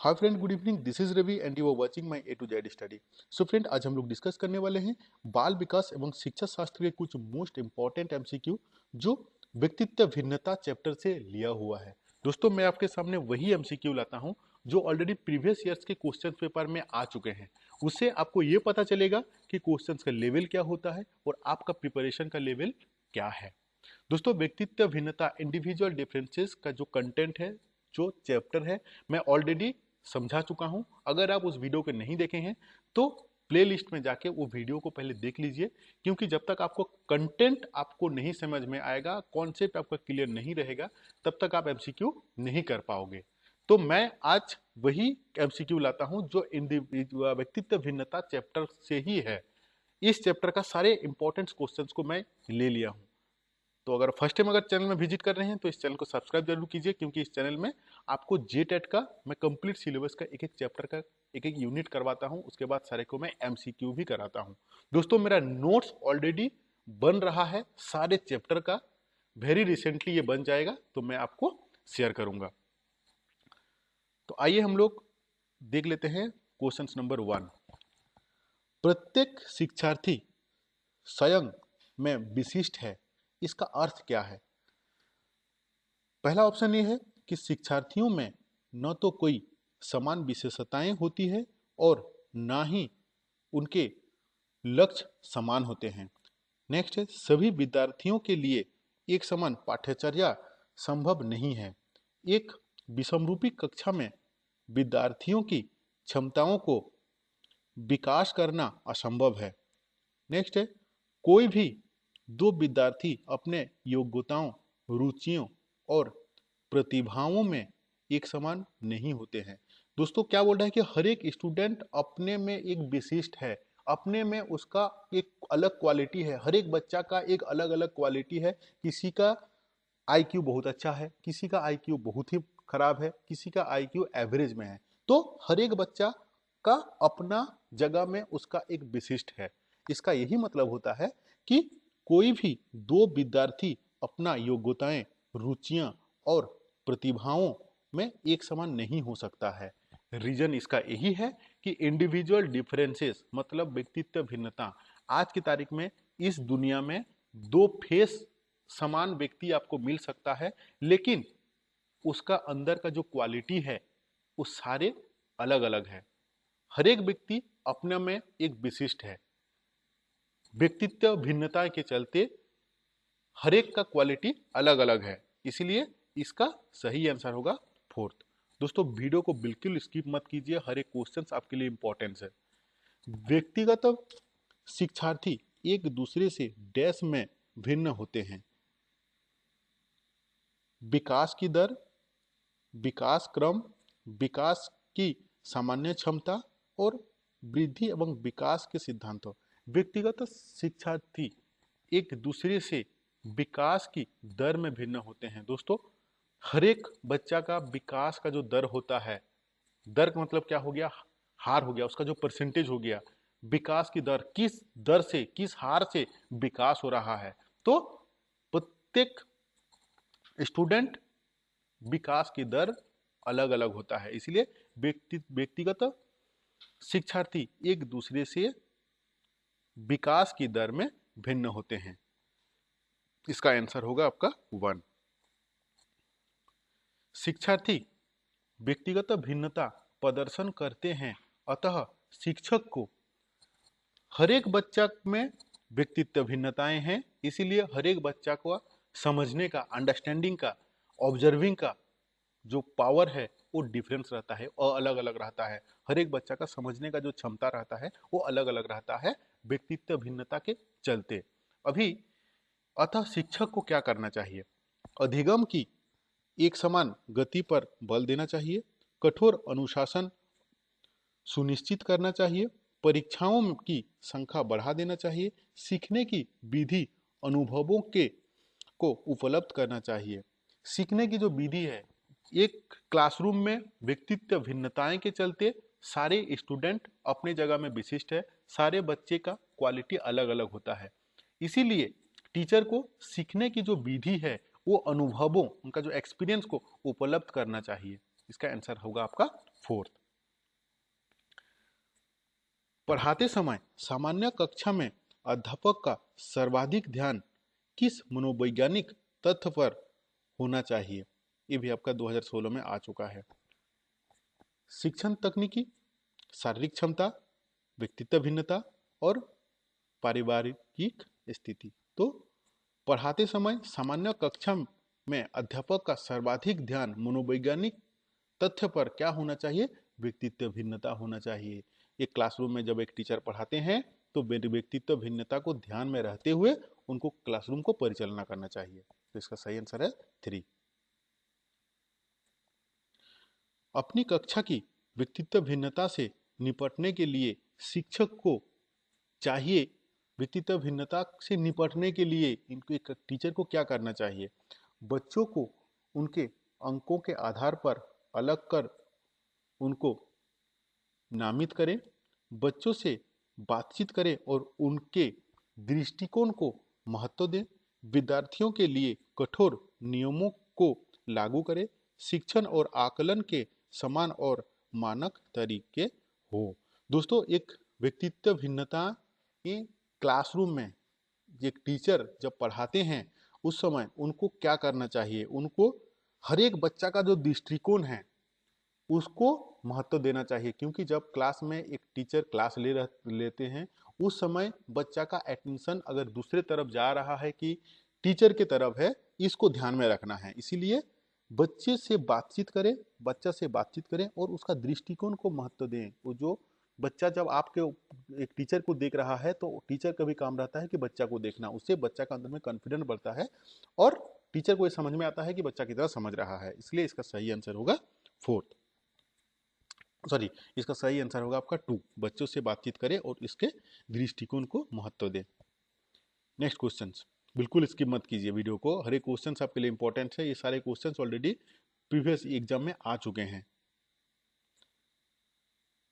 Hi friend, good evening. This is Ravi and you are watching my A to Z study. So friend, आज हम लोग discuss करने वाले हैं बाल विकास एवं शिक्षा शास्त्र के कुछ मोस्ट इंपॉर्टेंट एमसीक्यू जो व्यक्तित्व भिन्नता चैप्टर से लिया हुआ है। दोस्तों, मैं आपके सामने वही एमसीक्यू लाता हूं जो ऑलरेडी प्रीवियस ईयर्स के क्वेश्चन पेपर में आ चुके हैं। उससे आपको ये पता चलेगा कि क्वेश्चंस का लेवल क्या होता है और आपका प्रिपरेशन का लेवल क्या है। दोस्तों, व्यक्तित्व भिन्नता इंडिविजुअल डिफरेंसेस का जो कंटेंट है, जो चैप्टर है, मैं ऑलरेडी समझा चुका हूं। अगर आप उस वीडियो को नहीं देखे हैं तो प्लेलिस्ट में जाके वो वीडियो को पहले देख लीजिए, क्योंकि जब तक आपको कंटेंट आपको नहीं समझ में आएगा, कॉन्सेप्ट आपका क्लियर नहीं रहेगा, तब तक आप एमसीक्यू नहीं कर पाओगे। तो मैं आज वही एमसीक्यू लाता हूं जो व्यक्तित्व भिन्नता चैप्टर से ही है। इस चैप्टर का सारे इंपॉर्टेंट क्वेश्चंस को मैं ले लिया हूं। तो अगर फर्स्ट टाइम चैनल में विजिट कर रहे हैं तो इस चैनल को सब्सक्राइब जरूर कीजिए, क्योंकि इस चैनल में आपको जेटेट का मैं कंप्लीट सिलेबस का एक एक चैप्टर का एक एक यूनिट करवाता हूं। उसके बाद सारे को मैं एमसीक्यू भी कराता हूं। दोस्तों, मेरा नोट्स ऑलरेडी बन रहा है सारे चैप्टर का। वेरी रिसेंटली ये बन जाएगा तो मैं आपको शेयर करूंगा। तो आइए हम लोग देख लेते हैं क्वेश्चन नंबर 1। प्रत्येक शिक्षार्थी स्वयं में विशिष्ट है, इसका अर्थ क्या है? पहला ऑप्शन ये है कि शिक्षार्थियों में न तो कोई समान विशेषताएं होती है और ना ही उनके लक्ष्य समान होते हैं। नेक्स्ट है, सभी विद्यार्थियों के लिए एक समान पाठ्यचर्या संभव नहीं है। एक विषमरूपी कक्षा में विद्यार्थियों की क्षमताओं को विकास करना असंभव है। नेक्स्ट है, कोई भी दो विद्यार्थी अपने योग्यताओं, रुचियों और प्रतिभाओं में एक समान नहीं होते हैं। दोस्तों, क्या बोल रहा है कि हर एक स्टूडेंट अपने में एक विशिष्ट है, अपने में उसका एक अलग क्वालिटी है। हर एक बच्चा का एक अलग अलग क्वालिटी है। किसी का आईक्यू बहुत अच्छा है, किसी का आईक्यू बहुत ही खराब है, किसी का आईक्यू एवरेज में है। तो हर एक बच्चा का अपना जगह में उसका एक विशिष्ट है। इसका यही मतलब होता है कि कोई भी दो विद्यार्थी अपना योग्यताएं, रुचियां और प्रतिभाओं में एक समान नहीं हो सकता है। रीजन इसका यही है कि इंडिविजुअल डिफरेंसेस मतलब व्यक्तित्व भिन्नता। आज की तारीख में इस दुनिया में दो फेस समान व्यक्ति आपको मिल सकता है, लेकिन उसका अंदर का जो क्वालिटी है वो सारे अलग अलग है। हर एक व्यक्ति अपने में एक विशिष्ट है। व्यक्तित्व भिन्नता के चलते हर एक का क्वालिटी अलग अलग है, इसलिए इसका सही आंसर होगा 4th। दोस्तों, वीडियो को बिल्कुल स्किप मत कीजिए, हर एक क्वेश्चन आपके लिए इंपॉर्टेंट है। व्यक्तिगत शिक्षार्थी एक दूसरे से डैश में भिन्न होते हैं। विकास की दर, विकास क्रम, विकास की सामान्य क्षमता और वृद्धि एवं विकास के सिद्धांतों। व्यक्तिगत शिक्षार्थी एक दूसरे से विकास की दर में भिन्न होते हैं। दोस्तों, हर एक बच्चा का विकास का जो दर होता है, दर का मतलब क्या हो गया? हार हो गया, उसका जो परसेंटेज हो गया। विकास की दर, किस दर से, किस हार से विकास हो रहा है। तो प्रत्येक स्टूडेंट विकास की दर अलग अलग होता है, इसलिए व्यक्तिगत शिक्षार्थी एक दूसरे से विकास की दर में भिन्न होते हैं। इसका आंसर होगा आपका 1। शिक्षार्थी व्यक्तिगत भिन्नता प्रदर्शन करते हैं, अतः शिक्षक को हर एक बच्चा में व्यक्तित्व भिन्नताएं हैं, इसीलिए हर एक बच्चा को समझने का, अंडरस्टैंडिंग का, ऑब्जर्विंग का जो पावर है वो डिफरेंस रहता है और अलग अलग रहता है। हर एक बच्चा का समझने का जो क्षमता रहता है वो अलग अलग रहता है व्यक्तित्व भिन्नता के चलते। अभी अतः शिक्षक को क्या करना चाहिए? अधिगम की एक समान गति पर बल देना चाहिए, कठोर अनुशासन सुनिश्चित करना चाहिए, परीक्षाओं की संख्या बढ़ा देना चाहिए, सीखने की विधि अनुभवों के को उपलब्ध करना चाहिए। सीखने की जो विधि है, एक क्लासरूम में व्यक्तित्व भिन्नताएं के चलते सारे स्टूडेंट अपने जगह में विशिष्ट है, सारे बच्चे का क्वालिटी अलग अलग होता है। इसीलिए टीचर को सीखने की जो विधि है वो अनुभवों, उनका जो एक्सपीरियंस को उपलब्ध करना चाहिए। इसका आंसर होगा आपका फोर्थ। पढ़ाते समय सामान्य कक्षा में अध्यापक का सर्वाधिक ध्यान किस मनोवैज्ञानिक तथ्य पर होना चाहिए? ये भी आपका 2016 में आ चुका है। शिक्षण तकनीकी, शारीरिक क्षमता, व्यक्तित्व भिन्नता और पारिवारिक स्थिति। तो पढ़ाते समय सामान्य कक्षा में अध्यापक का सर्वाधिक ध्यान मनोवैज्ञानिक तथ्य पर क्या होना चाहिए? व्यक्तित्व भिन्नता होना चाहिए। एक क्लासरूम में जब एक टीचर पढ़ाते हैं तो व्यक्तित्व भिन्नता को ध्यान में रहते हुए उनको क्लासरूम को परिचालना करना चाहिए। तो इसका सही आंसर है 3। अपनी कक्षा की व्यक्तित्व भिन्नता से निपटने के लिए शिक्षक को चाहिए, व्यक्तित्व भिन्नता से निपटने के लिए इनको एक टीचर को क्या करना चाहिए? बच्चों को उनके अंकों के आधार पर अलग कर उनको नामित करें, बच्चों से बातचीत करें और उनके दृष्टिकोण को महत्व दें, विद्यार्थियों के लिए कठोर नियमों को लागू करें, शिक्षण और आकलन के समान और मानक तरीके हो। दोस्तों, एक व्यक्तित्व भिन्नता ये क्लासरूम में एक टीचर जब पढ़ाते हैं उस समय उनको क्या करना चाहिए? उनको हर एक बच्चा का जो दृष्टिकोण है उसको महत्व देना चाहिए, क्योंकि जब क्लास में एक टीचर क्लास लेते हैं उस समय बच्चा का अटेंशन अगर दूसरे तरफ जा रहा है कि टीचर की तरफ है, इसको ध्यान में रखना है। इसीलिए बच्चे से बातचीत करें, बच्चा से बातचीत करें और उसका दृष्टिकोण को महत्व दें। वो जो बच्चा जब आपके एक टीचर को देख रहा है तो टीचर का भी काम रहता है कि बच्चा को देखना, उससे बच्चा का अंदर में कॉन्फिडेंस बढ़ता है और टीचर को ये समझ में आता है कि बच्चा की तरह समझ रहा है। इसलिए इसका सही आंसर होगा फोर्थ, सॉरी, इसका सही आंसर होगा आपका 2। बच्चों से बातचीत करें और इसके दृष्टिकोण को महत्व दें। नेक्स्ट क्वेश्चन, बिल्कुल स्किप मत कीजिए वीडियो को, हर एक क्वेश्चन आपके लिए इंपॉर्टेंट है। ये सारे क्वेश्चन ऑलरेडी प्रीवियस एग्जाम में आ चुके हैं।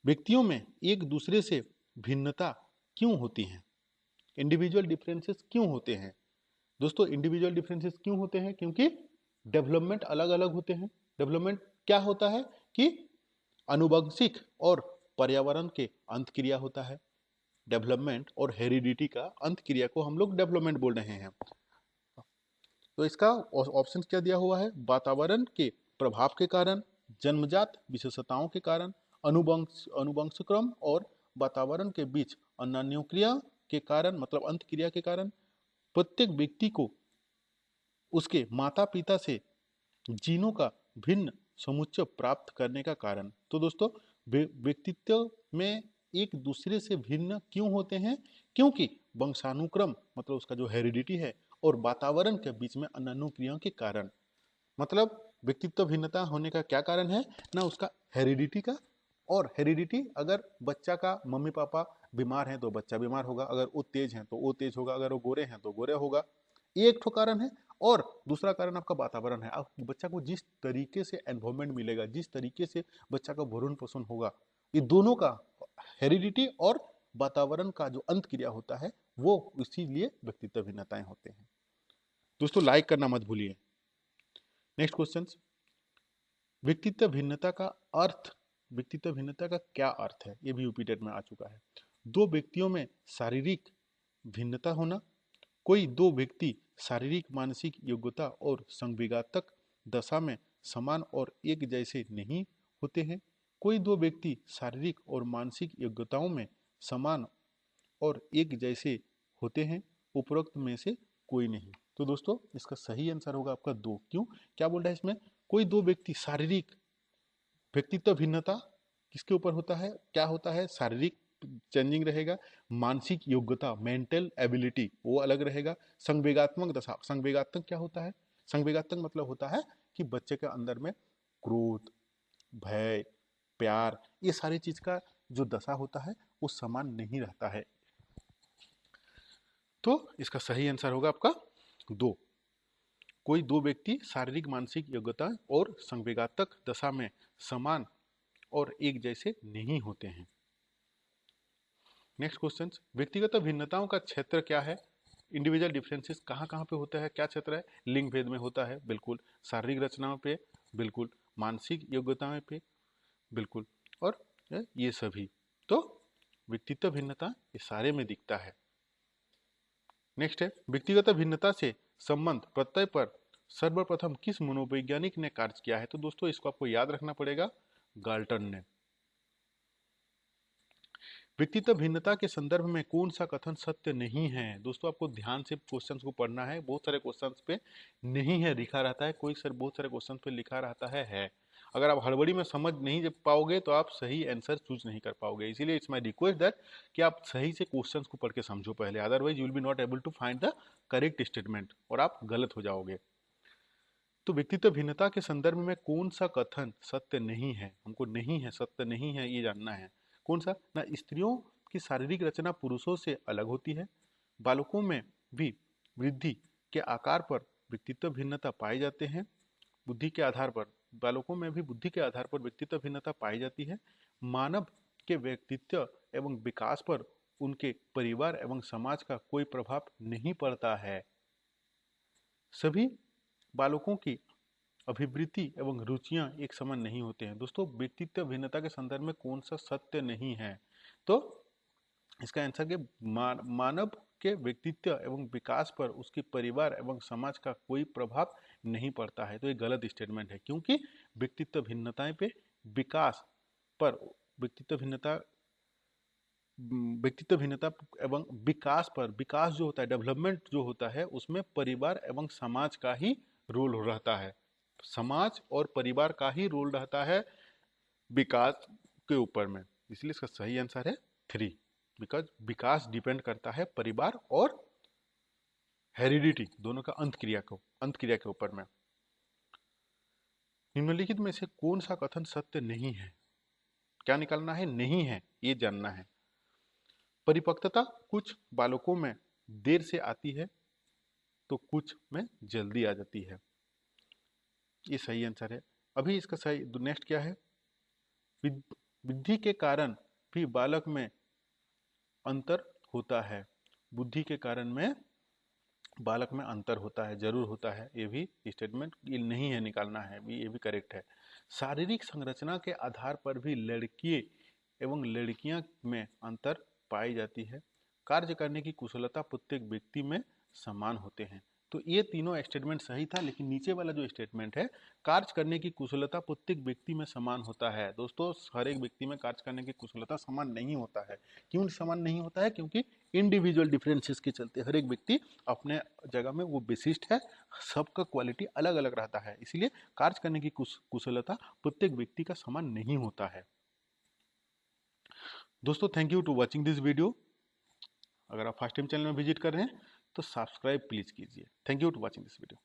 व्यक्तियों में एक दूसरे से भिन्नता क्यों होती है? इंडिविजुअल डिफरेंसेस क्यों होते हैं? दोस्तों, इंडिविजुअल डिफरेंसेस क्यों होते हैं? क्योंकि डेवलपमेंट अलग अलग होते हैं। डेवलपमेंट क्या होता है कि आनुवंशिक और पर्यावरण के अंतक्रिया होता है। डेवलपमेंट और हेरिडिटी का अंतक्रिया को हम लोग डेवलपमेंट बोल रहे हैं। तो इसका ऑप्शन क्या दिया हुआ है? वातावरण के प्रभाव के कारण, जन्मजात विशेषताओं के कारण, अनुवंशक्रम और वातावरण के बीच अन्योन्याक्रिया के कारण, मतलब अंतक्रिया के कारण, प्रत्येक व्यक्ति को उसके माता पिता से जीनों का भिन्न समुच्चय प्राप्त करने का कारण। तो दोस्तों, व्यक्तित्व में एक दूसरे से भिन्न क्यों होते हैं? क्योंकि वंशानुक्रम, मतलब उसका जो हेरिडिटी है, और वातावरण के बीच में अन्योन्याक्रिया के कारण। मतलब व्यक्तित्व भिन्नता होने का क्या कारण है ना? उसका हेरिडिटी का, और हेरिडिटी अगर बच्चा का मम्मी पापा बीमार हैं तो बच्चा बीमार होगा, अगर वो तेज हैं तो वो तेज होगा, अगर वो गोरे हैं तो गोरे होगा। ये एक तो कारण है। और दूसरा कारण आपका वातावरण है। आप बच्चा को जिस तरीके से एनवायरमेंट मिलेगा, जिस तरीके से बच्चा का भरण पोषण होगा, ये दोनों का हेरिडिटी और वातावरण का जो अंत क्रिया होता है वो, इसीलिए व्यक्तित्व भिन्नताएं होते हैं। दोस्तों, लाइक करना मत भूलिए। नेक्स्ट क्वेश्चन, व्यक्तित्व भिन्नता का अर्थ, व्यक्तित्व भिन्नता का क्या अर्थ है? ये भी यूपी टेट में आ चुका है। दो व्यक्तियों में शारीरिक भिन्नता होना, कोई दो व्यक्ति शारीरिक मानसिक योग्यता और संवेगात्मक दशा में समान और एक जैसे नहीं होते हैं, कोई दो व्यक्ति शारीरिक और मानसिक योग्यताओं में समान और एक जैसे होते हैं, उपरोक्त में से कोई नहीं। तो दोस्तों, इसका सही आंसर होगा आपका 2। क्यों? क्या बोल रहा है इसमें? कोई दो व्यक्ति शारीरिक, व्यक्तित्व भिन्नता किसके ऊपर होता है? क्या होता है? शारीरिक चेंजिंग रहेगा, मानसिक योग्यता मेंटल एबिलिटी वो अलग रहेगा, संवेगात्मक दशा, संवेगात्मक क्या होता है? संवेगात्मक मतलब होता है कि बच्चे के अंदर में क्रोध, भय, प्यार, ये सारी चीज का जो दशा होता है वो समान नहीं रहता है। तो इसका सही आंसर होगा आपका 2। कोई दो व्यक्ति शारीरिक मानसिक योग्यता और संवेगात्मक दशा में समान और एक जैसे नहीं होते हैं। नेक्स्ट क्वेश्चन, व्यक्तिगत भिन्नताओं का क्षेत्र क्या है? इंडिविजुअल डिफरेंसेस कहाँ कहाँ पे होता है? क्या क्षेत्र है? लिंग भेद में होता है, बिल्कुल। शारीरिक रचनाओं पे, बिल्कुल। मानसिक योग्यताएं पे, बिल्कुल, और ये सभी। तो व्यक्तित्व भिन्नता ये सारे में दिखता है। नेक्स्ट है, व्यक्तिगत भिन्नता से संबंध प्रत्यय पर सर्वप्रथम किस मनोवैज्ञानिक ने कार्य किया है? तो दोस्तों इसको आपको याद रखना पड़ेगा, गाल्टन ने। व्यक्तित्व भिन्नता के संदर्भ में कौन सा कथन सत्य नहीं है? दोस्तों आपको ध्यान से क्वेश्चंस को पढ़ना है। बहुत सारे क्वेश्चंस पे नहीं है लिखा रहता है, बहुत सारे क्वेश्चन पे लिखा रहता है। अगर आप हड़बड़ी में समझ नहीं जब पाओगे तो आप सही आंसर चूज नहीं कर पाओगे। इसीलिए इट्स माय रिक्वेस्ट दैट कि आप सही से क्वेश्चंस को पढ़ के समझो पहले, otherwise you will be not able to find the correct statement और आप गलत हो जाओगे। तो व्यक्तित्व भिन्नता के संदर्भ में कौन सा कथन सत्य नहीं है? हमको नहीं है, सत्य नहीं है ये जानना है। कौन सा? ना स्त्रियों की शारीरिक रचना पुरुषों से अलग होती है, बालकों में भी वृद्धि के आकार पर व्यक्तित्व भिन्नता पाए जाते हैं, बुद्धि के आधार पर, बालकों में भी बुद्धि के आधार पर व्यक्तित्व भिन्नता पाई जाती है, मानव के व्यक्तित्व एवं विकास पर उनके परिवार एवं समाज का कोई प्रभाव नहीं पड़ता है, सभी बालकों की अभिवृत्ति एवं रुचियां एक समान नहीं होते हैं। दोस्तों व्यक्तित्व भिन्नता के संदर्भ में कौन सा सत्य नहीं है? तो इसका आंसर के मानव के व्यक्तित्व एवं विकास पर उसके परिवार एवं समाज का कोई प्रभाव नहीं पड़ता है। तो ये गलत स्टेटमेंट है, क्योंकि व्यक्तित्व भिन्नताएं पे विकास पर व्यक्तित्व भिन्नता एवं विकास पर, विकास जो होता है, डेवलपमेंट जो होता है, उसमें परिवार एवं समाज का ही रोल रहता है। समाज और परिवार का ही रोल रहता है विकास के ऊपर में। इसलिए इसका सही आंसर है 3, बिकॉज विकास डिपेंड करता है परिवार और हेरिडिटी दोनों का अंत क्रिया के ऊपर में। निम्नलिखित में से कौन सा कथन सत्य नहीं है? क्या निकालना है? नहीं है ये जानना है। परिपक्वता कुछ बालकों में देर से आती है तो कुछ में जल्दी आ जाती है, ये सही आंसर है। अभी इसका सही नेक्स्ट क्या है? बुद्धि के कारण भी बालक में अंतर होता है, बुद्धि के कारण में बालक में अंतर होता है, जरूर होता है। ये भी स्टेटमेंट ये नहीं है, निकालना है, ये भी करेक्ट है। शारीरिक संरचना के आधार पर भी लड़किए एवं लड़कियां में अंतर पाई जाती है, कार्य करने की कुशलता प्रत्येक व्यक्ति में समान होते हैं। तो ये तीनों स्टेटमेंट सही था, लेकिन नीचे वाला जो स्टेटमेंट है, कार्य करने की कुशलता प्रत्येक व्यक्ति में समान होता है। दोस्तों हर एक व्यक्ति में कार्य करने की कुशलता समान नहीं होता है। क्यों समान नहीं होता है? क्योंकि इंडिविजुअल डिफरेंसेस के चलते हर एक व्यक्ति अपने जगह में वो विशिष्ट है, सबका क्वालिटी अलग अलग रहता है, इसलिए कार्य करने की कुशलता प्रत्येक व्यक्ति का समान नहीं होता है। दोस्तों thank you to watching this video. अगर आप फर्स्ट टाइम चैनल में विजिट कर रहे हैं तो सब्सक्राइब प्लीज कीजिए। Thank you to watching this video.